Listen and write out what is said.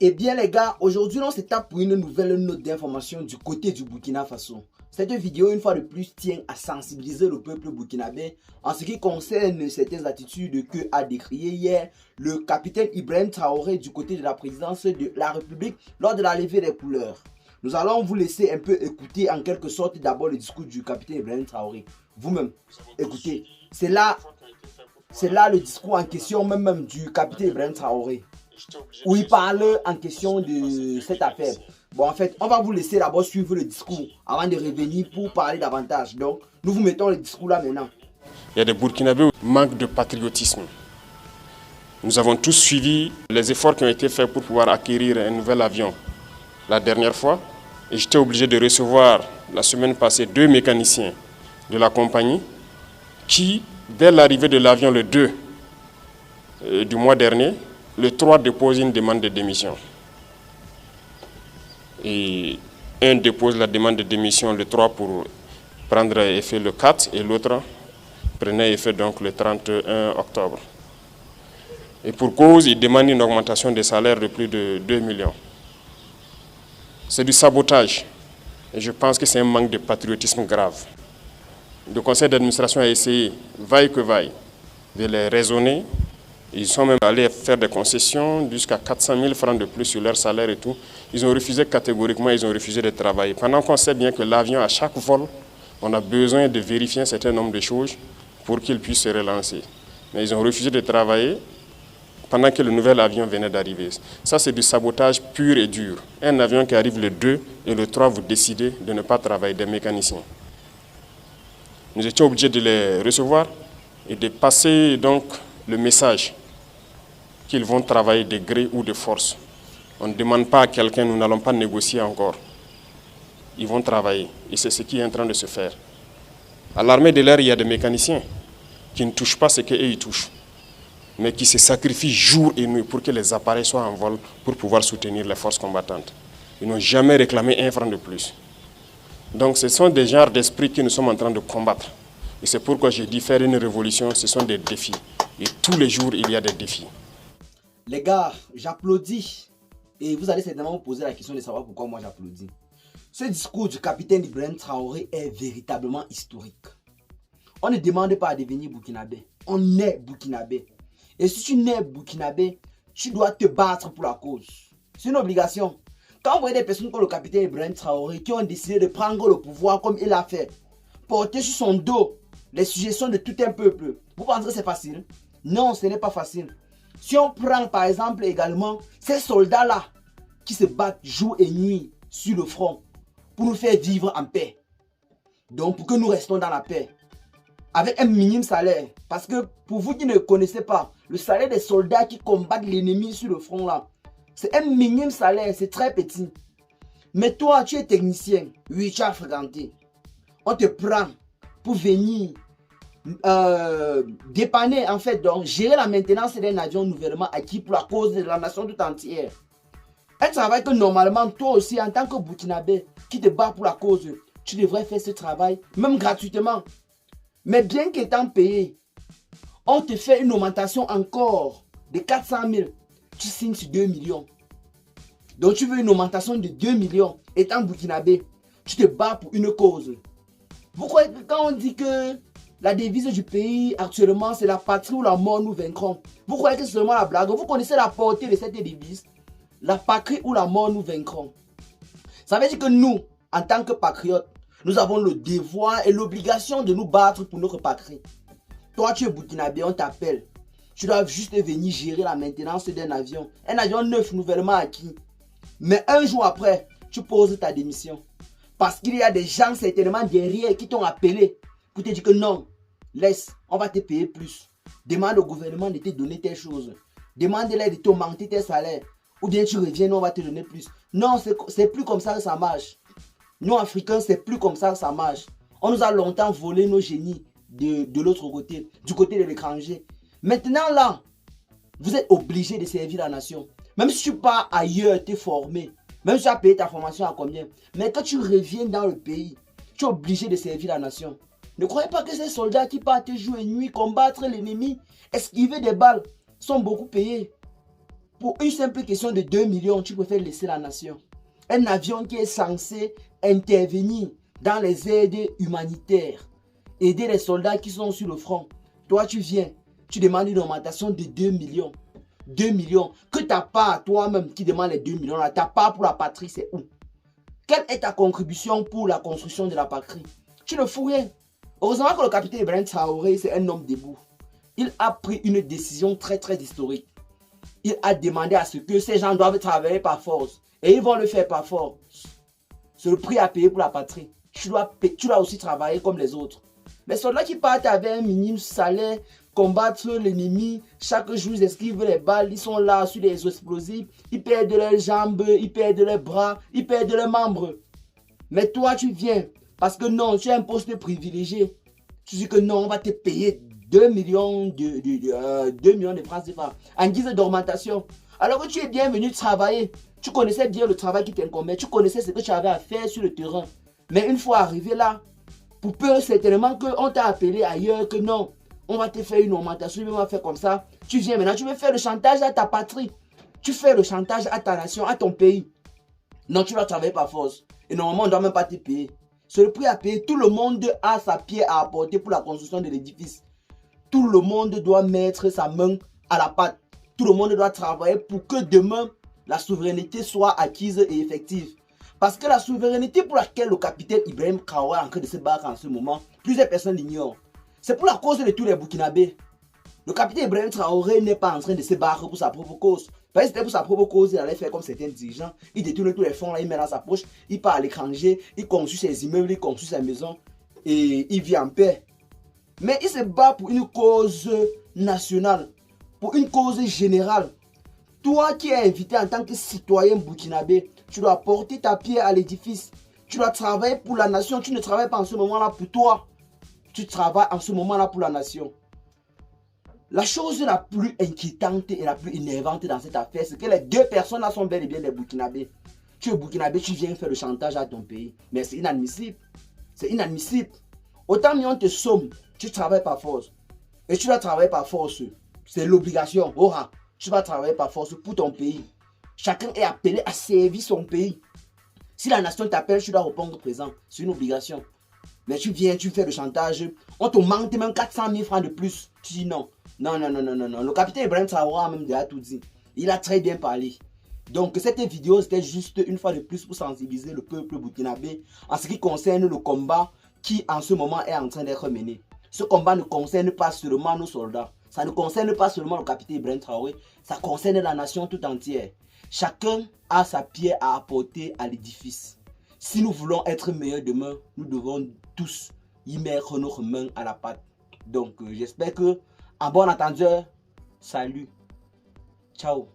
Eh bien les gars, aujourd'hui on se tape pour une nouvelle note d'information du côté du Burkina Faso. Cette vidéo, une fois de plus, tient à sensibiliser le peuple burkinabé en ce qui concerne certaines attitudes que a décriées hier le capitaine Ibrahim Traoré du côté de la présidence de la République lors de la levée des couleurs. Nous allons vous laisser un peu écouter en quelque sorte d'abord le discours du capitaine Ibrahim Traoré. Vous-même, écoutez, c'est là le discours en question même du capitaine Ibrahim Traoré, où il parle en question de cette affaire. Bon, en fait, on va vous laisser d'abord suivre le discours avant de revenir pour parler davantage. Donc, nous vous mettons le discours là maintenant. Il y a des Burkinabés qui manquent de patriotisme. Nous avons tous suivi les efforts qui ont été faits pour pouvoir acquérir un nouvel avion la dernière fois. Et j'étais obligé de recevoir la semaine passée 2 mécaniciens de la compagnie qui, dès l'arrivée de l'avion le 2 du mois dernier, le 3 déposent une demande de démission. Et un dépose la demande de démission le 3 pour prendre effet le 4 et l'autre prenait effet donc le 31 octobre. Et pour cause, il demande une augmentation des salaires de plus de 2 millions. C'est du sabotage. Et je pense que c'est un manque de patriotisme grave. Le conseil d'administration a essayé, vaille que vaille, de les raisonner. Ils sont même allés faire des concessions jusqu'à 400 000 francs de plus sur leur salaire et tout. Ils ont refusé catégoriquement, ils ont refusé de travailler. Pendant qu'on sait bien que l'avion, à chaque vol, on a besoin de vérifier un certain nombre de choses pour qu'il puisse se relancer. Mais ils ont refusé de travailler pendant que le nouvel avion venait d'arriver. Ça, c'est du sabotage pur et dur. Un avion qui arrive le 2 et le 3, vous décidez de ne pas travailler, des mécaniciens. Nous étions obligés de les recevoir et de passer donc le message qu'ils vont travailler de gré ou de force. On ne demande pas à quelqu'un, nous n'allons pas négocier encore. Ils vont travailler et c'est ce qui est en train de se faire. À l'armée de l'air, il y a des mécaniciens qui ne touchent pas ce qu'eux ils touchent, mais qui se sacrifient jour et nuit pour que les appareils soient en vol pour pouvoir soutenir les forces combattantes. Ils n'ont jamais réclamé un franc de plus. Donc ce sont des genres d'esprits que nous sommes en train de combattre. Et c'est pourquoi j'ai dit faire une révolution, ce sont des défis. Et tous les jours, il y a des défis. Les gars, j'applaudis. Et vous allez certainement vous poser la question de savoir pourquoi moi j'applaudis. Ce discours du capitaine Ibrahim Traoré est véritablement historique. On ne demande pas à devenir burkinabé. On est burkinabé. Et si tu n'es burkinabé, tu dois te battre pour la cause. C'est une obligation. Quand vous voyez des personnes comme le capitaine Ibrahim Traoré qui ont décidé de prendre le pouvoir comme il a fait, porter sur son dos les suggestions de tout un peuple, vous pensez que c'est facile? Non, ce n'est pas facile. Si on prend par exemple également ces soldats-là qui se battent jour et nuit sur le front pour nous faire vivre en paix. Donc pour que nous restons dans la paix. Avec un minimum salaire. Parce que pour vous qui ne connaissez pas, le salaire des soldats qui combattent l'ennemi sur le front là, c'est un minimum salaire, c'est très petit. Mais toi, tu es technicien, oui, tu as fréquenté. On te prend pour venir dépanner en fait, donc gérer la maintenance d'un avion nouvellement acquis pour la cause de la nation tout entière. Un travail que normalement toi aussi en tant que burkinabé qui te bat pour la cause, tu devrais faire ce travail même gratuitement. Mais bien qu'étant payé, on te fait une augmentation encore de 400 000. Tu signes sur 2 millions. Donc tu veux une augmentation de 2 millions étant burkinabé. Tu te bats pour une cause. Vous croyez que quand on dit que la devise du pays actuellement c'est la patrie ou la mort nous vaincrons, vous croyez que c'est seulement la blague? Vous connaissez la portée de cette devise? La patrie ou la mort nous vaincrons. Ça veut dire que nous, en tant que patriotes, nous avons le devoir et l'obligation de nous battre pour notre patrie. Toi, tu es burkinabé, on t'appelle. Tu dois juste venir gérer la maintenance d'un avion. Un avion neuf nouvellement acquis. Mais un jour après, tu poses ta démission. Parce qu'il y a des gens certainement derrière qui t'ont appelé pour te dire que non, laisse, on va te payer plus. Demande au gouvernement de te donner telle chose. Demande-leur de t'augmenter tes salaires. Ou bien tu reviens, nous on va te donner plus. Non, c'est plus comme ça que ça marche. Nous, Africains, c'est plus comme ça que ça marche. On nous a longtemps volé nos génies de l'autre côté, du côté de l'étranger. Maintenant, là, vous êtes obligé de servir la nation. Même si tu pars ailleurs, t'es formé. Même si tu as payé ta formation à combien. Mais quand tu reviens dans le pays, tu es obligé de servir la nation. Ne croyez pas que ces soldats qui partent jour et nuit combattre l'ennemi, esquiver des balles, sont beaucoup payés. pour une simple question de 2 millions, tu préfères laisser la nation. Un avion qui est censé intervenir dans les aides humanitaires, aider les soldats qui sont sur le front. Toi, tu viens, tu demandes une augmentation de 2 millions. 2 millions. Que ta part, toi-même, qui demande les 2 millions, là, ta part pour la patrie, c'est où? Quelle est ta contribution pour la construction de la patrie? Tu ne fous rien. Heureusement que le capitaine Ibrahim Traoré, c'est un homme debout. Il a pris une décision très historique. Il a demandé à ce que ces gens doivent travailler par force. Et ils vont le faire par force. C'est le prix à payer pour la patrie. Tu dois aussi travailler comme les autres. Les soldats qui partent avec un minimum salaire, combattre l'ennemi, chaque jour ils esquivent les balles, ils sont là sur les explosifs, ils perdent leurs jambes, ils perdent leurs bras, ils perdent leurs membres. Mais toi tu viens, parce que non, tu as un poste privilégié. Tu dis que non, on va te payer 2 millions de francs CFA en guise d'augmentation. Alors que tu es bien venu travailler, tu connaissais bien le travail qui t'incombait, tu connaissais ce que tu avais à faire sur le terrain. Mais une fois arrivé là, pour peu certainement qu'on t'a appelé ailleurs, que non, on va te faire une augmentation, on va faire comme ça. Tu viens maintenant, tu veux faire le chantage à ta patrie. Tu fais le chantage à ta nation, à ton pays. Non, tu vas travailler par force. Et normalement, on ne doit même pas te payer. C'est le prix à payer. Tout le monde a sa pierre à apporter pour la construction de l'édifice. Tout le monde doit mettre sa main à la pâte. Tout le monde doit travailler pour que demain, la souveraineté soit acquise et effective. Parce que la souveraineté pour laquelle le capitaine Ibrahim Traoré est en train de se battre en ce moment, plusieurs personnes l'ignorent. C'est pour la cause de tous les Burkinabés. Le capitaine Ibrahim Traoré n'est pas en train de se battre pour sa propre cause. Parce que c'était pour sa propre cause, il allait faire comme certains dirigeants. Il détourne tous les fonds, là, il met dans sa poche, il part à l'étranger, il construit ses immeubles, il construit sa maison et il vit en paix. Mais il se bat pour une cause nationale, pour une cause générale. Toi qui es invité en tant que citoyen burkinabé, tu dois porter ta pierre à l'édifice. Tu dois travailler pour la nation. Tu ne travailles pas en ce moment-là pour toi. Tu travailles en ce moment-là pour la nation. La chose la plus inquiétante et la plus énervante dans cette affaire, c'est que les deux personnes-là sont bel et bien des burkinabés. Tu es burkinabé, tu viens faire le chantage à ton pays. Mais c'est inadmissible. C'est inadmissible. Autant mieux on te somme, tu travailles par force. Et tu dois travailler par force. C'est l'obligation. Aura. Tu vas travailler par force pour ton pays. Chacun est appelé à servir son pays. Si la nation t'appelle, tu dois répondre présent. C'est une obligation. Mais tu viens, tu fais le chantage. On te manque même 400 000 francs de plus. Tu dis non. Non. Le capitaine Ibrahim Traoré a même déjà tout dit. Il a très bien parlé. Donc cette vidéo, c'était juste une fois de plus pour sensibiliser le peuple burkinabé en ce qui concerne le combat qui en ce moment est en train d'être mené. Ce combat ne concerne pas seulement nos soldats. Ça ne concerne pas seulement le capitaine Ibrahim Traoré. Ça concerne la nation tout entière. Chacun a sa pierre à apporter à l'édifice. Si nous voulons être meilleurs demain, nous devons tous y mettre notre main à la pâte. Donc j'espère que, en bon entendeur, salut. Ciao.